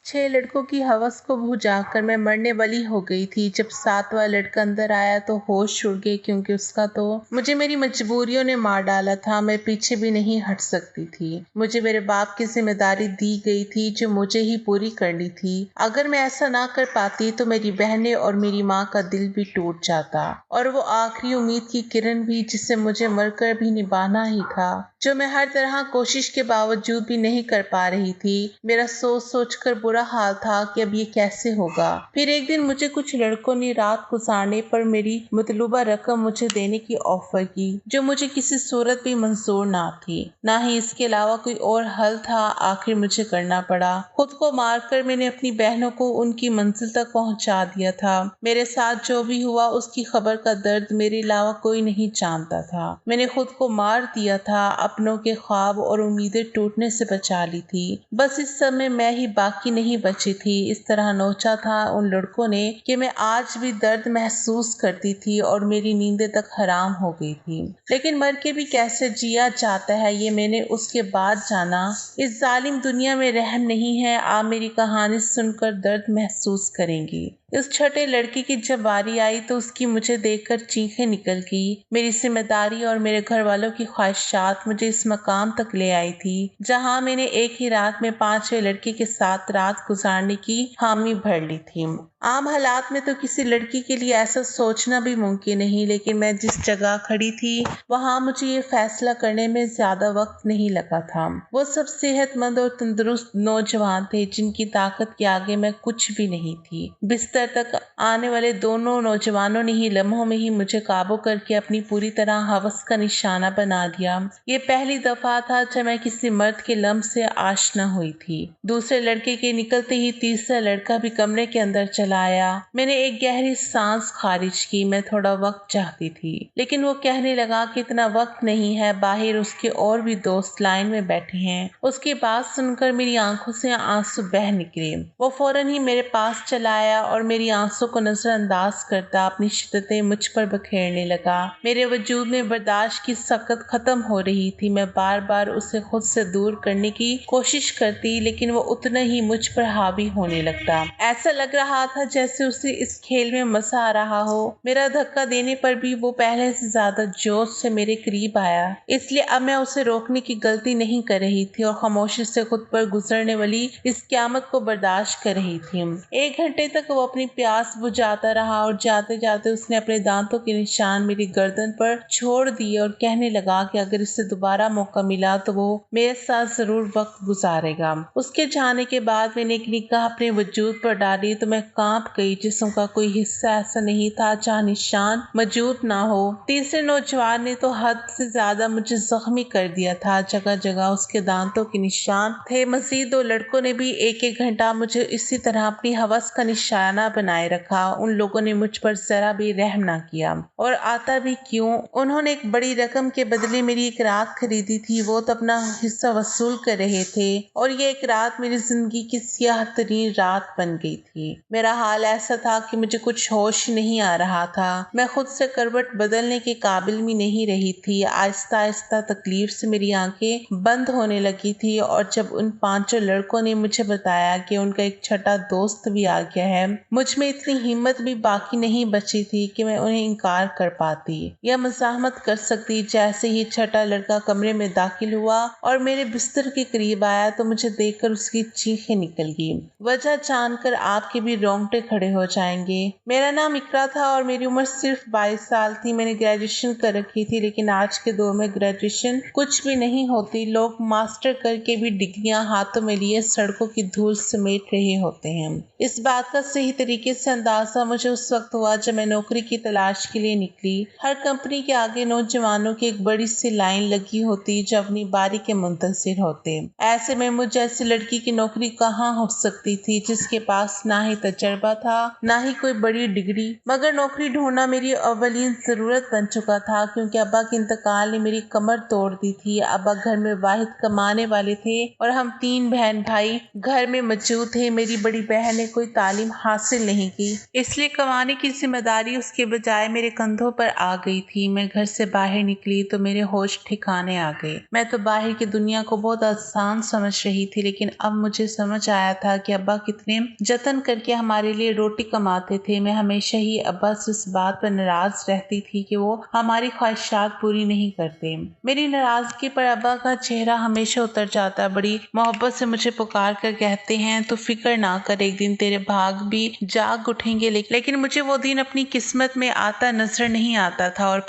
6 लड़कों की हवस को बुझाकर मैं मरने वाली हो गई थी। जब 7वां लड़का अंदर आया तो होश उड़ गए, क्योंकि उसका तो मुझे मेरी मजबूरियों ने मार डाला था। मैं पीछे भी नहीं हट सकती थी। मुझे मेरे बाप की जिम्मेदारी दी गई थी जो मुझे ही पूरी करनी थी। अगर मैं ऐसा ना कर पाती तो मेरी बहनें और मेरी माँ का दिल भी टूट जाता, और वो आखिरी उम्मीद की किरण भी जिसे मुझे मरकर भी निभाना ही था, जो मैं हर तरह कोशिश के बावजूद भी नहीं कर पा रही थी। मेरा सोच सोच कर बुरा हाल था कि अब ये कैसे होगा। फिर एक दिन मुझे कुछ लड़कों ने रात गुजारने पर मेरी मतलूबा रकम मुझे देने की ऑफर की, जो मुझे किसी सूरत भी मंजूर ना थी। ना ही इसके अलावा कोई और हल था। आखिर मुझे करना पड़ा। खुद को मारकर मैंने अपनी बहनों को उनकी मंजिल तक पहुंचा दिया था। मेरे साथ जो भी हुआ उसकी खबर का दर्द मेरे अलावा कोई नहीं जानता था। मैंने खुद को मार दिया था, अपनों के ख्वाब और उम्मीदें टूटने से बचा ली थी। बस इस समय मैं ही बाकी नहीं बची थी। इस तरह नोचा था उन लड़कों ने कि मैं आज भी दर्द महसूस करती थी और मेरी नींदें तक हराम हो गई थी। लेकिन मर के भी कैसे जिया जाता है ये मैंने उसके बाद जाना। इस जालिम दुनिया में रहम नहीं है। आप मेरी कहानी सुनकर दर्द महसूस करेंगी। इस छठे लड़के की जब बारी आई तो उसकी मुझे देखकर चीखें निकल गई। मेरी जिम्मेदारी और मेरे घर वालों की ख्वाहिशात मुझे इस मकाम तक ले आई थी, जहां मैंने एक ही रात में 5वें लड़के के साथ रात गुजारने की हामी भर ली थी। आम हालात में तो किसी लड़की के लिए ऐसा सोचना भी मुमकिन नहीं, लेकिन मैं जिस जगह खड़ी थी वहां मुझे ये फैसला करने में ज्यादा वक्त नहीं लगा था। वो सब सेहतमंद और तंदुरुस्त नौजवान थे जिनकी ताकत के आगे मैं कुछ भी नहीं थी। बिस्तर तक आने वाले दोनों नौजवानों ने ही लम्हों में ही मुझे काबू करके अपनी पूरी तरह हवस का निशाना बना दिया। ये पहली दफा था जब मैं किसी मर्द के लम्ह से आशना हुई थी। दूसरे लड़के के निकलते ही तीसरा लड़का भी कमरे के अंदर चला आया। मैंने एक गहरी सांस खारिज की। मैं थोड़ा वक्त चाहती थी, लेकिन वो कहने लगा कि इतना वक्त नहीं है, बाहर उसके और भी दोस्त लाइन में बैठे हैं। उसकी बात सुनकर मेरी आंखों से आंसू बह निकले। वो फौरन ही मेरे पास चला आया और मेरी आंसू को नजरअंदाज करता अपनी शिद्दतें मुझ पर बखेरने लगा। मेरे वजूद में बर्दाश्त की सकत खत्म हो रही थी। मैं बार बार उसे खुद से दूर करने की कोशिश करती, लेकिन वो उतना ही मुझ पर हावी होने लगता। ऐसा लग रहा था जैसे उसे इस खेल में मजा आ रहा हो। मेरा धक्का देने पर भी वो पहले से ज्यादा जोश से मेरे करीब आया, इसलिए अब मैं उसे रोकने की गलती नहीं कर रही थी और खामोशी से खुद पर गुजरने वाली इस क़यामत को बर्दाश्त कर रही थी। 1 घंटे तक वो अपनी प्यास बुझाता रहा और जाते जाते उसने अपने दांतों के निशान मेरी गर्दन पर छोड़ दिए और कहने लगा कि अगर इसे दोबारा मौका मिला तो वो मेरे साथ जरूर वक्त गुजारेगा। उसके जाने के बाद मैंने एक निगाह अपने वजूद पर डाली तो मैं कांप गई। जिस्म का कोई हिस्सा ऐसा नहीं था जहाँ निशान मौजूद ना हो। तीसरे नौजवान ने तो हद से ज्यादा मुझे जख्मी कर दिया था। जगह जगह उसके दांतों के निशान थे। मजीद 2 लड़कों ने भी 1-1 घंटा मुझे इसी तरह अपनी हवस का निशाना बनाए रखा। उन लोगों ने मुझ पर जरा भी रहम ना किया, और आता भी क्यों। उन्होंने एक बड़ी रकम के बदले मेरी एक रात खरीदी थी। वो तो अपना हिस्सा वसूल कर रहे थे और ये एक रात मेरी जिंदगी की स्याह तरीन रात बन गई थी। मेरा हाल ऐसा था कि मुझे कुछ होश नहीं आ रहा था। मैं खुद से करवट बदलने के काबिल भी नहीं रही थी। आहिस्ता आहिस्ता तकलीफ से मेरी आंखें बंद होने लगी थी, और जब उन 5 लड़कों ने मुझे बताया कि उनका एक छठा दोस्त भी आ गया है, मुझ में इतनी हिम्मत भी बाकी नहीं बची थी कि मैं उन्हें इनकार कर पाती या मज़ाहमत कर सकती। जैसे ही छठा लड़का कमरे में दाखिल हुआ और मेरे बिस्तर के करीब आया तो मुझे देखकर उसकी चीखें निकल गई। वजह जानकर आपके भी रोंगटे खड़े हो जाएंगे। मेरा नाम इकरा था और मेरी उम्र सिर्फ 22 साल थी। मैंने ग्रेजुएशन कर रखी थी, लेकिन आज के दौर में ग्रेजुएशन कुछ भी नहीं होती। लोग मास्टर करके भी डिग्रियां हाथों में लिए सड़कों की धूल समेट रहे होते हैं। इस बात का सही तरीके से अंदाजा मुझे उस वक्त हुआ जब मैं नौकरी की तलाश के लिए निकली। हर कंपनी के आगे नौजवानों की एक बड़ी सी लाइन लगी होती जो अपनी बारी के मुंतजिर होते। ऐसे में मुझ जैसी लड़की की नौकरी कहाँ हो सकती थी, जिसके पास ना ही तजर्बा तजर्बा था, ना ही कोई बड़ी डिग्री, मगर नौकरी ढूंढना मेरी अवलीन जरूरत बन चुका था क्योंकि अब्बा के इंतकाल ने मेरी कमर तोड़ दी थी। अब्बा घर में वाहिद कमाने वाले थे और हम 3 बहन भाई घर में मौजूद थे। मेरी बड़ी बहन ने कोई तालीम हासिल नहीं की, इसलिए कमाने की जिम्मेदारी उसके बजाय मेरे कंधों पर आ गई थी। मैं घर से बाहर निकली तो मेरे होश ठिकाने आ गए। मैं तो बाहर की दुनिया को बहुत आसान समझ रही थी, लेकिन अब मुझे समझ आया था कि अब्बा कितने जतन करके हमारे लिए रोटी कमाते थे। मैं हमेशा ही अब्बा से इस बात पर नाराज रहती थी कि वो हमारी ख्वाहिशात पूरी नहीं करते। मेरी नाराजगी पर अब्बा का चेहरा हमेशा उतर जाता। बड़ी मोहब्बत से मुझे पुकार कर कहते हैं, तो फिक्र ना कर, एक दिन तेरे भाग भी जाग उठेंगे। लेकिन मुझे वो दिन अपनी किस्मत में आता नजर नहीं आता था। और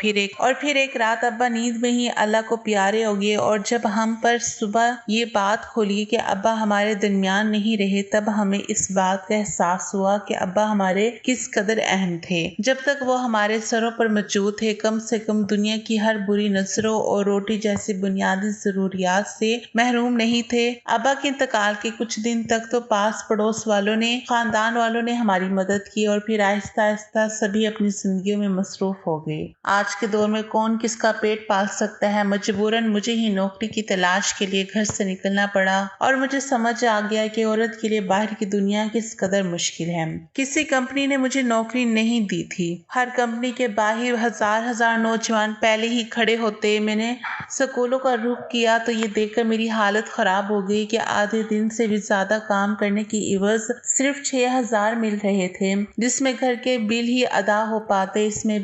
फिर एक रात अब्बा नींद में ही अल्लाह को प्यारे हो गए और जब हम पर सुबह ये बात खोली कि अब्बा हमारे दरमियान नहीं रहे, तब हमें इस बात का एहसास हुआ कि अब्बा हमारे किस कदर अहम थे। जब तक वो हमारे सरों पर मौजूद थे, कम से कम दुनिया की हर बुरी नजरों और रोटी जैसी बुनियादी जरूरियात से महरूम नहीं थे। अब्बा के इंतकाल के कुछ दिन तक तो पास पड़ोस वालों ने, खानदान वालों ने हमारी मदद की और फिर आहिस्ता आहिस्ता सभी अपनी जिंदगियों में मसरूफ हो गए। आज के दौर में कौन किसका पेट पाल सकता है। मजबूरन मुझे ही नौकरी की तलाश के लिए घर से निकलना पड़ा और मुझे समझ आ गया कि औरत के लिए बाहर की दुनिया किस कदर मुश्किल है। किसी कंपनी ने मुझे नौकरी नहीं दी थी। हर कंपनी के बाहर हजार नौजवान पहले ही खड़े होते। मैंने स्कूलों का रुख किया तो ये देखकर मेरी हालत खराब हो गई कि आधे दिन से भी ज्यादा काम करने की इवज सिर्फ 6,000 मिल रहे थे, जिसमें घर के बिल ही अदा हो पाते। इसमें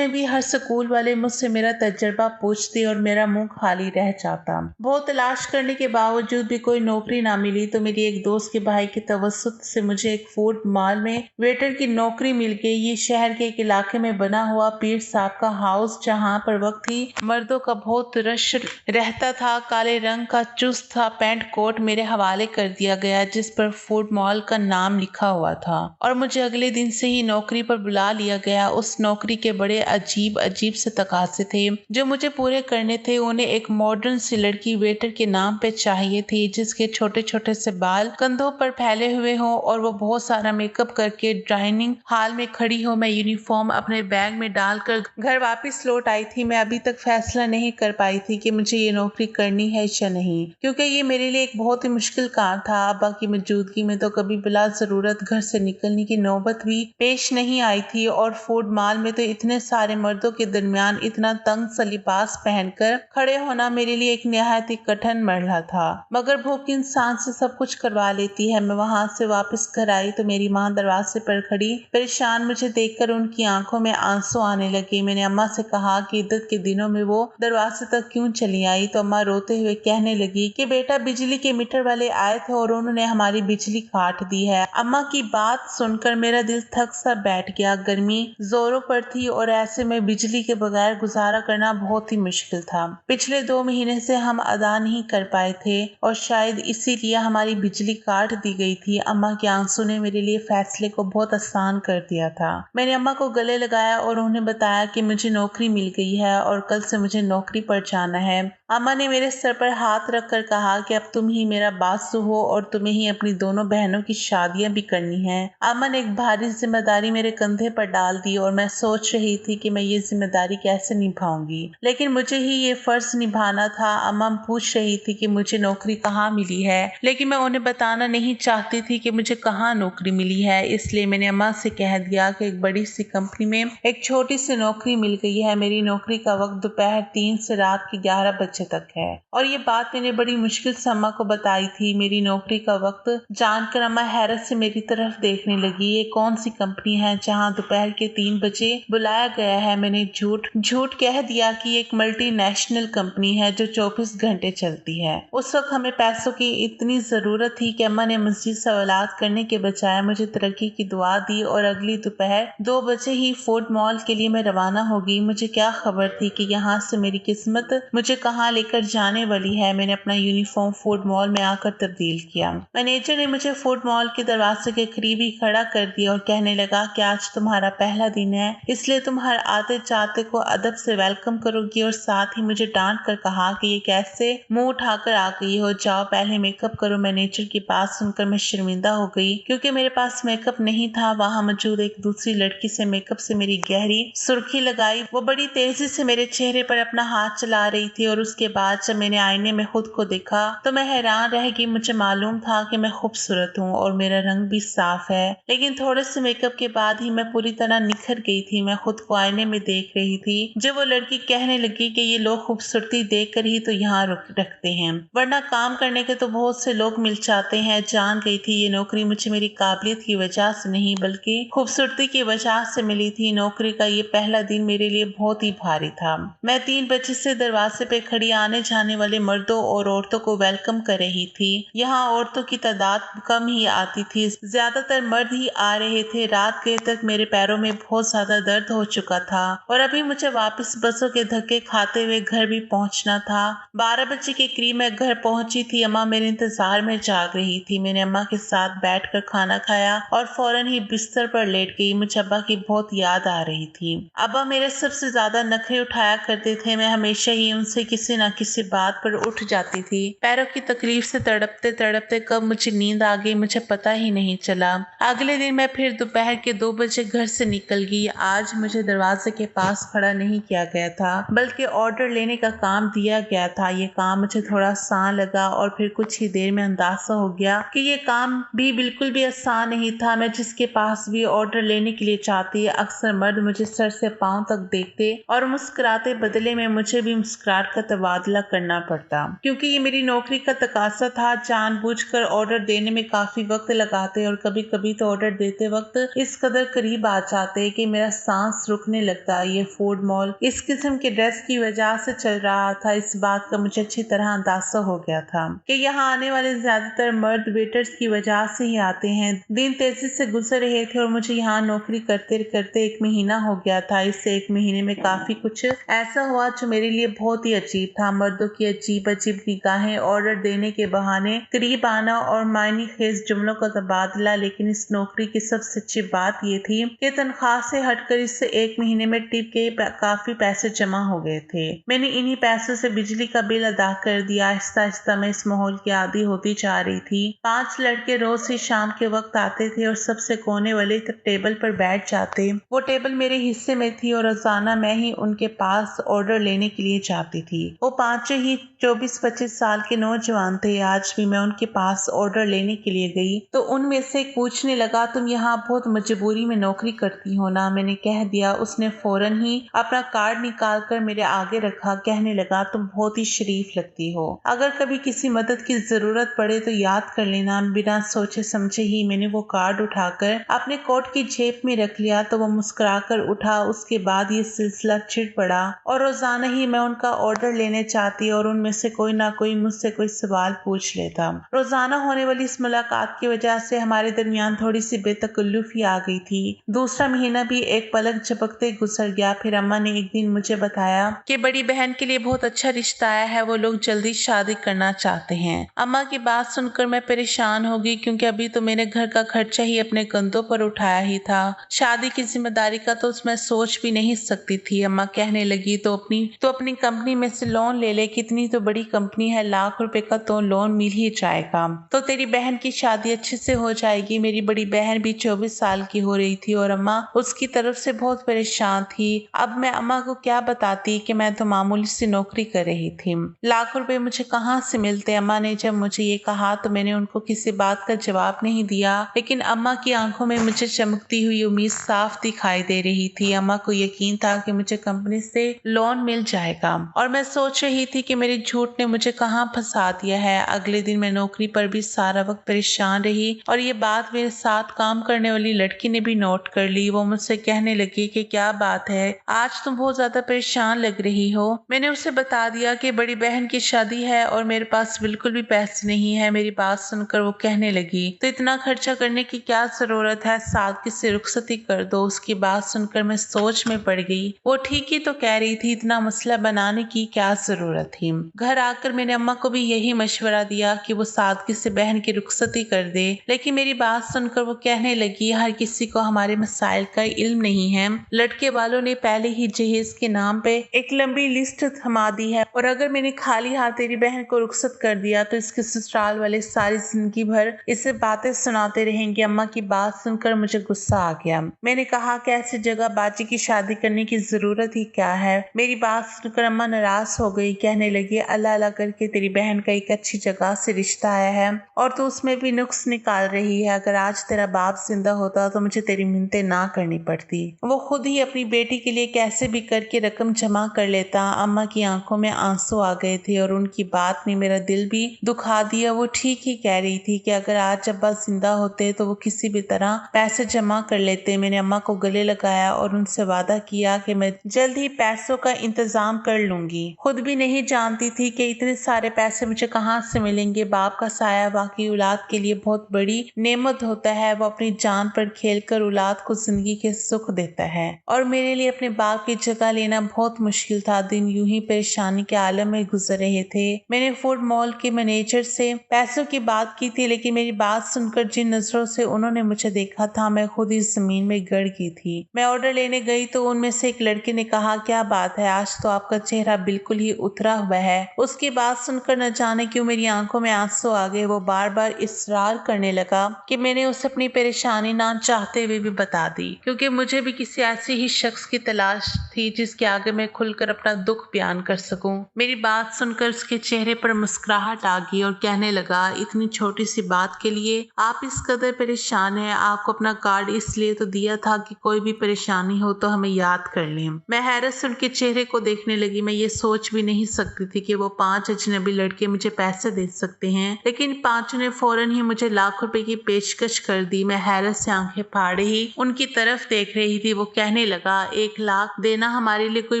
भी हर स्कूल वाले मुझसे मेरा तजर्बा पूछते और मेरा मुंह खाली रह जाता। बहुत तलाश करने के बावजूद भी कोई नौकरी ना मिली तो मेरी एक दोस्त के भाई के तवस्सुत से मुझे एक फूड मॉल में वेटर की नौकरी मिल गई। ये शहर के एक इलाके में बना हुआ पीर साहब का हाउस, जहाँ पर वक्त ही मर्दों का बहुत रश रहता था। काले रंग का चुस्त था पैंट कोट मेरे हवाले कर दिया गया, जिस पर फूड मॉल का नाम लिखा हुआ था, और मुझे अगले दिन से ही नौकरी पर बुला लिया गया। उस नौकरी के बड़े अजीब से तकाजे थे जो मुझे पूरे करने थे। उन्हें एक मॉडर्न सी लड़की वेटर के नाम पे चाहिए थी, जिसके छोटे छोटे से बाल कंधों पर फैले हुए हों और वो बहुत सारा मेकअप करके डाइनिंग हॉल में खड़ी हो। मैं यूनिफॉर्म अपने बैग में डालकर घर वापस लौट आई थी। मैं अभी तक फैसला नहीं कर पाई थी कि मुझे ये नौकरी करनी है या नहीं, क्योंकि ये मेरे लिए एक बहुत ही मुश्किल काम था। अब्बा की मौजूदगी में तो कभी बिला जरूरत घर से निकलने की नौबत भी पेश नहीं आई थी, और फूड मॉल में तो इतने सारे मर्दों के दरमियान इतना तंग सा लिबास पहनकर खड़े होना मेरे लिए एक निहायत ही कठिन मरहला था। मगर भूख इंसान से सब कुछ करवा लेती है। मैं वहां से वापस घर आई तो मेरी माँ दरवाजे पर खड़ी परेशान मुझे देखकर उनकी आंखों में आंसू आने लगे। मैंने अम्मा से कहा कि इद्दत के दिनों में वो दरवाजे तक क्यों चली आई, तो अम्मा रोते हुए कहने लगी कि बेटा, बिजली के मीटर वाले आए थे और उन्होंने हमारी बिजली काट दी है। अम्मा की बात सुनकर मेरा दिल थक सा बैठ गया। गर्मी जोरों पर थी और ऐसे में बिजली के बगैर गुजारा करना बहुत ही मुश्किल था। पिछले 2 महीने से हम अदा नहीं कर पाए थे और शायद इसीलिए हमारी बिजली काट दी गई थी। अम्मा के आंसू ने मेरे लिए फैसले को बहुत आसान कर दिया था। मैंने अम्मा को गले लगाया और उन्हें बताया कि मुझे नौकरी मिल गई है और कल से मुझे नौकरी पर जाना है। अम्मा ने मेरे सर पर हाथ रखकर कहा कि अब तुम ही मेरा बासु हो और तुम्हें ही अपनी दोनों बहनों की शादियां भी करनी है। अम्मा ने एक भारी जिम्मेदारी मेरे कंधे पर डाल दी और मैं सोच रही थी कि मैं ये जिम्मेदारी कैसे निभाऊंगी, लेकिन मुझे ही ये फर्ज निभाना था। अम्मा पूछ रही थी कि मुझे नौकरी कहाँ मिली है, लेकिन मैं उन्हें बताना नहीं चाहती थी कि मुझे कहाँ नौकरी मिली है। इसलिए मैंने अम्मा से कह दिया कि एक बड़ी सी कंपनी में एक छोटी सी नौकरी मिल गई है। मेरी नौकरी का वक्त दोपहर 3 से रात के 11 बजे तक है। और ये बात मैंने बड़ी मुश्किल से अम्मा को बताई थी। मेरी नौकरी का वक्त जानकर अम्मा हैरत से मेरी तरफ देखने लगी। ये कौन सी कंपनी है जहाँ दोपहर के 3 बजे बुलाया गया है? मैंने झूठ कह दिया कि एक मल्टीनेशनल कंपनी है जो 24 घंटे चलती है। उस वक्त हमें पैसों की इतनी जरूरत थी कि अम्मा ने मजीद सवालात करने के बजाय मुझे तरक्की की दुआ दी और अगली दोपहर 2 बजे ही फूड मॉल के लिए मैं रवाना हो गई। मुझे क्या खबर थी कि यहाँ से मेरी किस्मत मुझे कहाँ लेकर जाने वाली है। मैंने अपना यूनिफॉर्म फूड मॉल में आकर तब्दील किया। मैनेजर ने मुझे फूड मॉल के दरवाजे के करीब ही खड़ा कर दिया और कहने लगा कि आज तुम्हारा पहला दिन है, इसलिए तुम हर आते जाते को अदब से वेलकम करोगी। और साथ ही मुझे डांट कर कहा कि ये कैसे मुंह उठाकर आ गई हो, जाओ पहले मेकअप करो। मैनेजर की बात सुनकर मैं शर्मिंदा हो गई क्योंकि मेरे पास मेकअप नहीं था। वहाँ मौजूद एक दूसरी लड़की से मेकअप से मेरी गहरी सुर्खी लगाई। वो बड़ी तेजी से मेरे चेहरे पर अपना हाथ चला रही थी और उसके बाद जब मैंने आईने में खुद को देखा तो मैं हैरान रह गई। मुझे मालूम था कि मैं खूबसूरत हूँ और मेरा रंग भी साफ है, लेकिन थोड़े से मेकअप के बाद ही मैं पूरी तरह निखर गई थी। मैं खुद को आईने में देख रही थी। जब वो लड़की कहने लगी कि ये लोग खूबसूरती देख कर ही तो यहाँ रखते हैं, वरना काम करने के तो बहुत से लोग मिल जाते हैं। जान गई थी ये नौकरी मुझे मेरी काबिलियत की वजह से नहीं बल्कि खूबसूरती की वजह से मिली थी। नौकरी का ये पहला दिन मेरे लिए बहुत ही भारी था। मैं 3 बजे से दरवाजे पे खड़ी आने जाने वाले मर्दों और औरतों को वेलकम कर रही थी। यहाँ औरतों की तादाद कम ही आती थी, ज्यादातर मर्द ही आ रहे थे। रात गए तक मेरे पैरों में बहुत ज्यादा दर्द हो चुका था और अभी मुझे वापस बसों के धक्के खाते हुए घर भी पहुंचना था। 12 बजे के करीब मैं घर पहुंची थी। अम्मा मेरे इंतजार में जाग रही थी। मैंने अम्मा के साथ बैठकर खाना खाया और फौरन ही बिस्तर पर लेट गई। मुझे अब्बा की बहुत याद आ रही थी। अब्बा मेरे सबसे ज्यादा नखरे उठाया करते थे। मैं हमेशा ही उनसे किसी न किसी बात पर उठ जाती थी। पैरों की तकलीफ से तड़पते तड़पते कब मुझे नींद आ गई मुझे पता ही नहीं चला। अगले दिन मैं फिर दोपहर के 2 बजे घर से निकल गई। आज मुझे दरवाजे के पास खड़ा नहीं किया गया था बल्कि ऑर्डर लेने का काम दिया गया था। ये काम मुझे थोड़ा आसान लगा और फिर कुछ ही देर में अंदाजा हो गया कि ये काम भी बिल्कुल भी आसान नहीं था। मैं जिसके पास भी ऑर्डर लेने के लिए चाहती, अक्सर मर्द मुझे सर से पांव तक देखते और मुस्कुराते, बदले में मुझे भी मुस्कुराहट का तबादला करना पड़ता क्योंकि ये मेरी नौकरी का तकाजा था। जानबूझकर ऑर्डर देने में काफी वक्त लगाते और कभी कभी तो ऑर्डर देते वक्त इस कदर करीब आ जाते कि मेरा सांस रुकने लगता। ये फूड मॉल इस किस्म के ड्रेस की वजह से चल रहा था। इस बात का मुझे अच्छी तरह अंदाजा हो गया था कि यहाँ आने वाले ज्यादातर मर्द वेटर्स की वजह से ही आते हैं। दिन तेजी से गुजर रहे थे और मुझे यहाँ नौकरी करते करते 1 महीना हो गया था। इससे 1 महीने में काफी कुछ ऐसा हुआ जो मेरे लिए बहुत ही अजीब था। मर्दों की अजीब अजीब निगाहें, ऑर्डर देने के बहाने करीब आना और मायने खेज जुमलों का तबादला। लेकिन इस नौकरी की सबसे अच्छी बात ये थी कि तनख्वाह से हटकर इससे 1 महीने में टिप के काफी पैसे जमा हो गए थे। मैंने इन्हीं पैसों से बिजली का बिल अदा कर दिया। आहिस्ता आहिस्ता मैं इस माहौल की आदी होती जा रही थी। 5 लड़के रोज ही शाम के वक्त आते थे और सबसे कोने वाले टेबल पर बैठ जाते। वो टेबल मेरे हिस्से में थी और रोजाना मैं ही उनके पास ऑर्डर लेने के लिए जाती थी। वो पांचों ही 24-25 साल के नौजवान थे। आज भी मैं उनके पास ऑर्डर लेने के लिए गई तो उनमें से एक पूछने लगा, तुम यहाँ बहुत मजबूरी में नौकरी करती हो ना? मैंने कह दिया। उसने फौरन ही अपना कार्ड निकाल कर मेरे आगे रखा। कहने लगा, तुम बहुत ही शरीफ लगती हो। अगर कभी किसी मदद की जरूरत पड़े तो याद कर लेना। बिना सोचे समझे ही मैंने वो कार्ड उठाकर अपने कोट की जेब में रख लिया तो वो मुस्कुराकर उठा। उसके बाद ये सिलसिला छिड़ पड़ा और रोजाना ही मैं उनका ऑर्डर लेने चाहती और उनमें से कोई ना कोई मुझसे कोई सवाल पूछ लेता। रोजाना होने वाली इस मुलाकात की वजह से हमारे दरमियान थोड़ी सी बेतकल्लुफी आ गई थी। दूसरा महीना भी एक पलक झपकते गुजर गया। फिर अम्मा ने एक दिन मुझे बताया कि बड़ी बहन के लिए बहुत अच्छा रिश्ता आया है, वो लोग जल्दी शादी करना चाहते हैं। अम्मा की बात सुनकर मैं परेशान हो गई क्योंकि अभी तो मैंने घर का खर्चा ही अपने कंधों पर उठाया ही था। शादी की जिम्मेदारी का तो मैं सोच भी नहीं सकती थी। अम्मा कहने लगी, तो अपनी कंपनी में से लोन ले ले, कितनी तो बड़ी कंपनी है, लाख रुपए का तो लोन मिल ही जाएगा, तो तेरी बहन की शादी अच्छे से हो जाएगी। मेरी बड़ी बहन भी 24 साल की हो रही थी और अम्मा उसकी तरफ से बहुत परेशान थी। अब मैं अम्मा को क्या बताती कि मैं तो मामूली सी नौकरी कर रही थी। लाख रुपए मुझे कहाँ से मिलते? अम्मा ने जब मुझे ये कहा तो मैंने उनको किसी बात का जवाब नहीं दिया, लेकिन अम्मा की आंखों में मुझे चमकती हुई उम्मीद साफ दिखाई दे रही थी। अम्मा को यकीन था कि मुझे कंपनी से लोन मिल जाएगा और मैं सोच रही थी कि मेरे झूठ ने मुझे कहाँ फंसा दिया है। अगले दिन मैं नौकरी पर भी सारा वक्त परेशान रही और ये बात मेरे साथ काम करने वाली लड़की ने भी नोट कर ली। वो मुझसे कहने लगी कि क्या बात है, आज तुम बहुत ज्यादा परेशान लग रही हो। मैंने उसे बता दिया कि बड़ी बहन की शादी है और मेरे पास बिल्कुल भी पैसे नहीं है। मेरी बात सुनकर वो कहने लगी, तो इतना खर्चा करने की क्या जरूरत है, साथ किसी रुखसती कर दो। उसकी बात सुनकर मैं सोच में पड़ गई। वो ठीक ही तो कह रही थी, इतना मसला बनाने की क्या जरूरत थी। घर आकर मैंने अम्मा को भी यही मशवरा दिया कि वो सादगी से बहन की रुखसती कर दे, लेकिन मेरी बात सुनकर वो कहने लगी, हर किसी को हमारे मसाइल का इल्म नहीं है। लड़के वालों ने पहले ही जहेज के नाम पे एक लंबी लिस्ट थमा दी है और अगर मैंने खाली हाथ तेरी बहन को रुखसत कर दिया तो इसके ससुराल वाले सारी जिंदगी भर इसे बातें सुनाते रहेंगे। अम्मा की बात सुनकर मुझे गुस्सा आ गया। मैंने कहा कि ऐसी जगह बाजी की शादी करने की जरूरत ही क्या है। मेरी बात सुनकर अम्मा नाराज हो गई। कहने लगी, अल्लाह अल्लाह करके तेरी बहन का एक अच्छी जगह से रिश्ता आया है और तू उसमें भी नुक्स निकाल रही है। अगर आज तेरा बाप जिंदा होता तो मुझे तेरी मिन्नतें ना करनी पड़ती। वो खुद ही अपनी बेटी के लिए कैसे भी करके रकम जमा कर लेता। अम्मा की आंखों में आंसू आ गए थे और उनकी बात ने मेरा दिल भी दुखा दिया। वो ठीक ही कह रही थी कि अगर आज अब्बा जिंदा होते तो वो किसी भी तरह पैसे जमा कर लेते। मैंने अम्मा को गले लगाया और उनसे वादा किया कि मैं जल्द ही पैसों का इंतजाम कर लूंगी। खुद भी नहीं जानती थी कि इतने सारे पैसे मुझे कहाँ से मिलेंगे। बाप का साया वाकई औलाद के लिए बहुत बड़ी नेमत होता है। वो अपनी जान पर खेलकर औलाद को जिंदगी के सुख देता है और मेरे लिए अपने बाप की जगह लेना बहुत मुश्किल था। दिन यूं ही परेशानी के आलम में गुजर रहे थे। मैंने फूड मॉल के मैनेजर से पैसों की बात की थी, लेकिन मेरी बात सुनकर जिन नजरों से उन्होंने मुझे देखा था मैं खुद ही जमीन में गड़ गई थी। मैं ऑर्डर लेने गई तो उनमें से एक लड़के ने कहा, क्या बात है, आज तो आपका चेहरा बिल्कुल ही उतरा हुआ है। उसकी बात सुनकर न जाने क्यों मेरी आंखों में आंसू आ गए। वो बार बार इसरार करने लगा कि मैंने उसे अपनी परेशानी ना चाहते हुए भी बता दी, क्योंकि मुझे भी किसी ऐसे ही शख्स की तलाश थी जिसके आगे मैं खुलकर अपना दुख बयान कर सकूं। मेरी बात सुनकर उसके चेहरे पर मुस्कुराहट आ गई और कहने लगा, इतनी छोटी सी बात के लिए आप इस कदर परेशान हैं। आपको अपना कार्ड इसलिए तो दिया था कि कोई भी परेशानी हो तो हमें याद कर लें। मैं हैरत से उनके चेहरे को देखने लगी। मैं ये सोच भी नहीं सकती थी कि वो 5 अजनबी लड़के मुझे पैसे दे सकते हैं, लेकिन पांचों ने फौरन ही मुझे लाख रुपए की पेशकश कर दी। मैं हैरत से आंखें फाड़े ही उनकी तरफ देख रही थी। वो कहने लगा, 1 लाख देना हमारे लिए कोई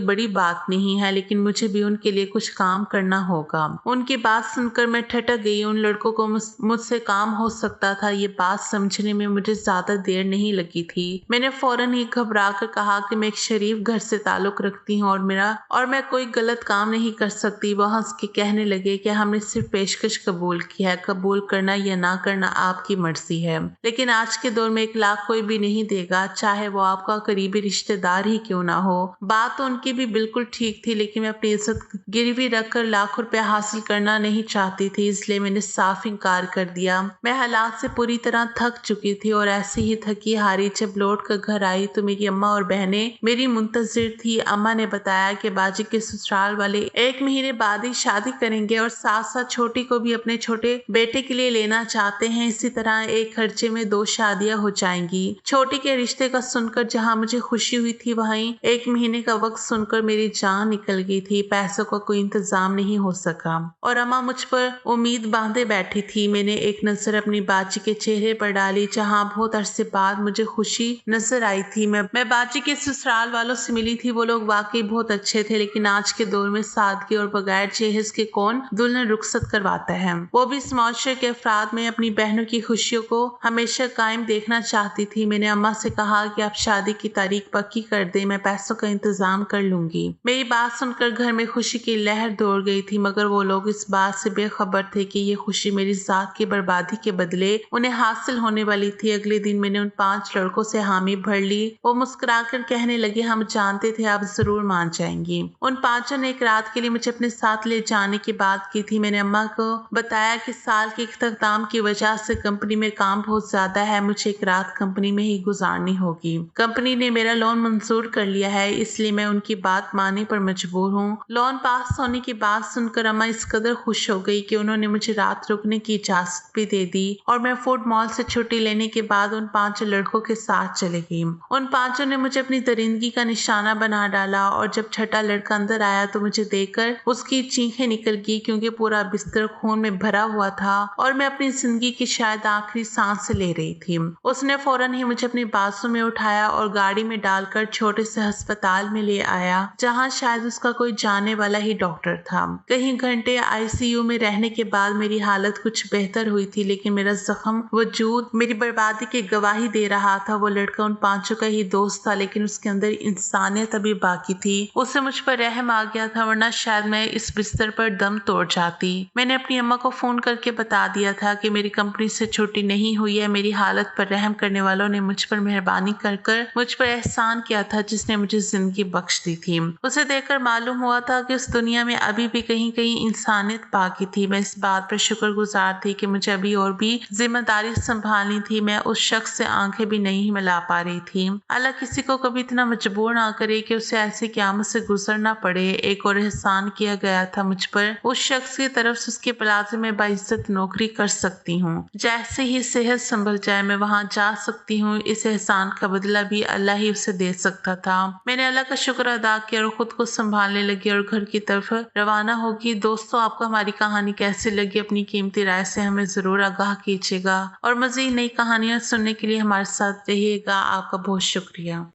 बड़ी बात नहीं है, लेकिन मुझे भी उनके लिए कुछ काम करना होगा। उनकी बात सुनकर मैं ठटक गई। उन लड़कों को मुझसे काम हो सकता था, ये बात समझने में मुझे ज्यादा देर नहीं लगी थी। मैंने फौरन ही घबरा कर कहा कि मैं एक शरीफ घर से ताल्लुक रखती हूँ और मैं कोई गलत काम नहीं कर सकती। वो हंस के कहने लगे कि हमने सिर्फ पेशकश कबूल की है, कबूल करना या ना करना आपकी मर्जी है, लेकिन आज के दौर में 1 लाख कोई भी नहीं देगा, चाहे वो आपका करीबी रिश्तेदार ही क्यों ना हो। बात तो उनकी भी बिल्कुल ठीक थी, लेकिन मैं अपनी इज्जत गिरवी रखकर लाख रुपए हासिल करना नहीं चाहती थी, इसलिए मैंने साफ इनकार कर दिया। मैं हालात से पूरी तरह थक चुकी थी और ऐसे ही थकी हारी जब लौट कर घर आई तो मेरी अम्मा और बहनें मेरी मुंतजिर थी। अम्मा ने बताया कि बाजी के ससुराल वाले 1 महीने बाद ही शादी करेंगे और साथ साथ छोटी को भी अपने छोटे बेटे के लिए लेना चाहते हैं। इसी तरह एक खर्चे में 2 शादियां हो जाएंगी। छोटी के रिश्ते का सुनकर जहां मुझे खुशी हुई थी, वहीं 1 महीने का वक्त सुनकर मेरी जान निकल गई थी। पैसों का कोई इंतजाम नहीं हो सका और अम्मा मुझ पर उम्मीद बांधे बैठी थी। मैंने एक नजर अपनी बाजी के चेहरे पर डाली, जहां बहुत अरसे बाद मुझे खुशी नजर आई थी। मैं बाजी के ससुराल वालों से मिली थी। वो लोग वाकई बहुत अच्छे थे, लेकिन आज के दौर में सादगी और बगैर जहेज के कौन दुल्हन रुखसत करवाता है, वो भी इस माशरे के अफराद में। अपनी बहनों की खुशियों को हमेशा कायम देखना चाहती थी। मैंने अम्मा से कहा कि आप शादी की तारीख पक्की कर दे, मैं पैसों का इंतजाम कर लूंगी। मेरी बात सुनकर घर में खुशी की लहर दौड़ गई थी, मगर वो लोग इस बात से बेखबर थे कि ये खुशी मेरी जात की बर्बादी के बदले उन्हें हासिल होने वाली थी। अगले दिन मैंने उन 5 लड़कों से हामी भर ली। वो मुस्कुराकर कहने लगे, हम जानते थे आप जरूर मान जाएंगी। उन 5 ने एक रात के लिए मुझे अपने साथ ले जाने की बात की थी। मैंने अम्मा को बताया कि साल के इख्तिताम की वजह से कंपनी में काम बहुत ज्यादा है, मुझे एक रात कंपनी में ही गुजारनी होगी। कंपनी ने मेरा लोन मंजूर कर लिया है, इसलिए मैं उनकी बात मानने पर मजबूर हूँ। लोन पास होने की बात सुनकर अम्मा इस कदर खुश हो गई कि उन्होंने मुझे रात रुकने की इजाजत भी दे दी और मैं फूड मॉल से छुट्टी लेने के बाद उन 5 लड़कों के साथ चले गई। उन 5 ने मुझे अपनी दरिंदगी का निशाना बना डाला और जब छठा लड़का अंदर आया तो मुझे देखकर उसकी चीखें निकल गई, क्योंकि पूरा बिस्तर खून में भरा हुआ था और मैं अपनी जिंदगी की शायद आखिरी सांस ले रही थी। उसने फौरन ही मुझे अपनी बाजू में उठाया और गाड़ी में डालकर छोटे से अस्पताल में ले आया, जहां शायद उसका कोई जाने वाला ही डॉक्टर था। कई घंटे आईसीयू में रहने के बाद मेरी हालत कुछ बेहतर हुई थी, लेकिन मेरा जख्म वजूद मेरी बर्बादी की गवाही दे रहा था। वो लड़का उन 5 का ही दोस्त था, लेकिन उसके अंदर इंसानियत अभी बाकी थी। उसे मुझ पर रहम आ गया था, वरना शायद मैं इस बिस्तर पर दम तोड़ जाती। मैंने अपनी अम्मा को फोन करके बता दिया था कि मेरी कंपनी से छुट्टी नहीं हुई है। मेरी हालत पर रहम करने वालों ने मुझ पर मेहरबानी कर मुझ पर एहसान किया था, जिसने मुझे जिंदगी बख्श दी थी। उसे देखकर मालूम हुआ था कि उस दुनिया में अभी भी कहीं कहीं इंसानियत बाकी थी। मैं इस बात पर शुक्रगुजार थी कि मुझे अभी और भी जिम्मेदारी संभालनी थी, मैं उस शख्स से आंखें भी नहीं मिला पा रही थी। अल्लाह किसी को कभी इतना मजबूर ना करे कि उसे ऐसी क़यामत से गुजरना पड़े। एक और एहसान किया गया था मुझ पर, उस शख्स की तरफ से उसके प्लाजे में बाइज्जत नौकरी कर सकती हूँ। जैसे ही सेहत संभल जाए मैं वहाँ जा सकती हूँ। इस एहसान का बदला भी अल्लाह ही उसे दे सकता था। मैंने अल्लाह का शुक्र अदा किया और खुद को संभालने लगी और घर की तरफ रवाना होगी। दोस्तों, आपको हमारी कहानी कैसी लगी अपनी कीमती राय से हमें जरूर आगाह कीजिएगा और मज़ीद नई कहानियाँ सुनने के लिए हमारे साथ रहिएगा। आपका बहुत शुक्रिया।